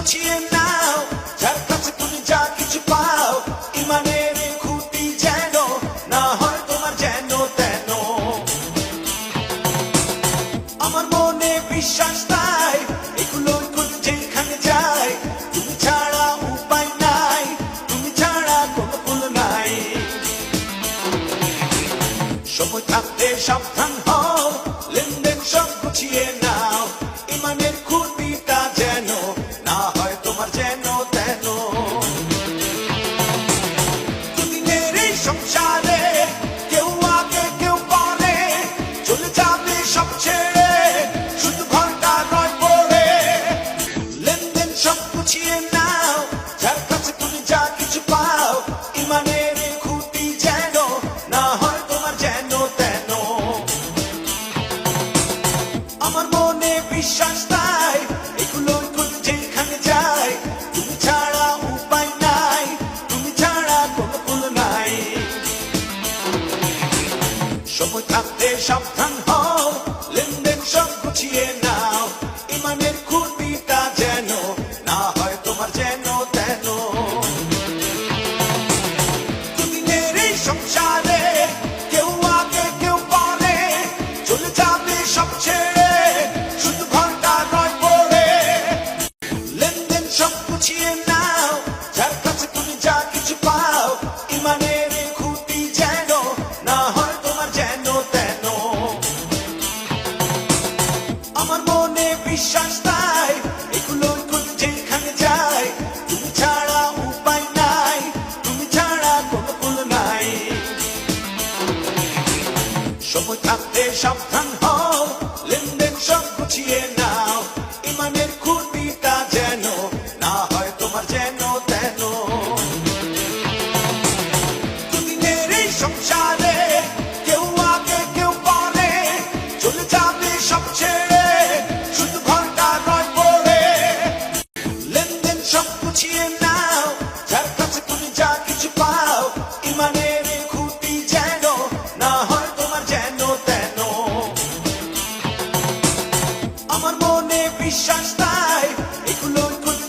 গুছিয়ে নাও, যার কাছে তুমি যা কিছু পাও, ইমানের খুঁটি যেন না হয় তোমার যেন তেন। আমার মনে বিশ্বাস তাই, এগুলো যেখানে যায়, তুমি ছাড়া উপায় নাই, তুমি ছাড়া কোনো কুল নাই। সময় থাকতে সাবধান হও, লেনদেন সব গুছিয়ে নাও, ইমানের খুঁটিটা যেন না হয় তোমার যেন তেন। দুদিনের এই সংসারে কেউ আগে কেউ পরে, চলে যাবে সব ছেড়ে, শুধু ঘরটা রয় পড়ে। লেনদেন সব গুছিয়ে নাও, যার কাছে তুমি যা কিছু পাও, ইমানের খুঁটি যেন না হয় তোমার যেন তেন। আমার মনে বিশ্বাস তাই, এগুলো যেখানে যায়, তুমি ছাড়া উপায় নাই, তুমি ছাড়া কোনো কুল নাই। সময় থাকতে সাবধান হও, লেনদেন সব গুছিয়ে নাও, ইমানের খুঁটিটা যেন না হয় তোমার যেন তেন। দুদিনের এই সংসারে কেউ আগে কেউ পরে, চলে যাবে সব ছেড়ে, শুধু ঘরটা রয় পড়ে। লেনদেন সব গুছিয়ে নাও, যার কাছে তুমি যা কিছু পাও, ইমানের খুঁটি যেন না হয় তোমার যেন তেন। আমার মনে বিশ্বাস তাই, এগুলো যেখানে যায়, তুমি ছাড়া উপায় নাই, তুমি ছাড়া কোনো কুল নাই। সময় থাকতে সাবধান হও, লেনদেন সব গুছিয়ে নাও, ইমানের খুঁটিটা যেন না হয় তোমার যেন তেন। দুদিনের এই সংসারে কেউ আগে কেউ পরে, চলে যাবে সব ছেড়ে, শুধু ঘরটা রয় পড়ে। লেনদেন সব গুছিয়ে নাও, যার কাছে তুমি যা কিছু পাও, ইমানের খুঁটি যেন না হয় তোমার যেন তেন। আমার মনে বিশ্বাস তাই, এগুলো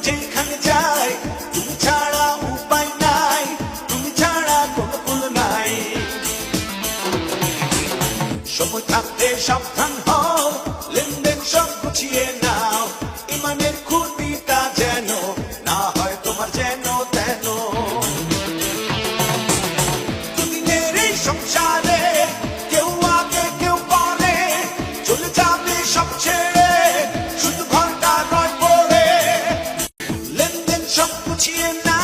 যেখানে যায়, তুমি ছাড়া উপায় নাই, তুমি ছাড়া কোনো কুল নাই। সময় থাকতে সাবধান হও, লেনদেন সব গুছিয়ে নাও, ইমানের খুঁটিটা যেন না হয় তোমার যেন তেন। দুদিনের এই সংসারে কেউ আগে কেউ পরে, চলে যাবে সব ছেড়ে, শুধু ঘরটা রয় পড়ে। লেনদেন সব গুছিয়ে নাও,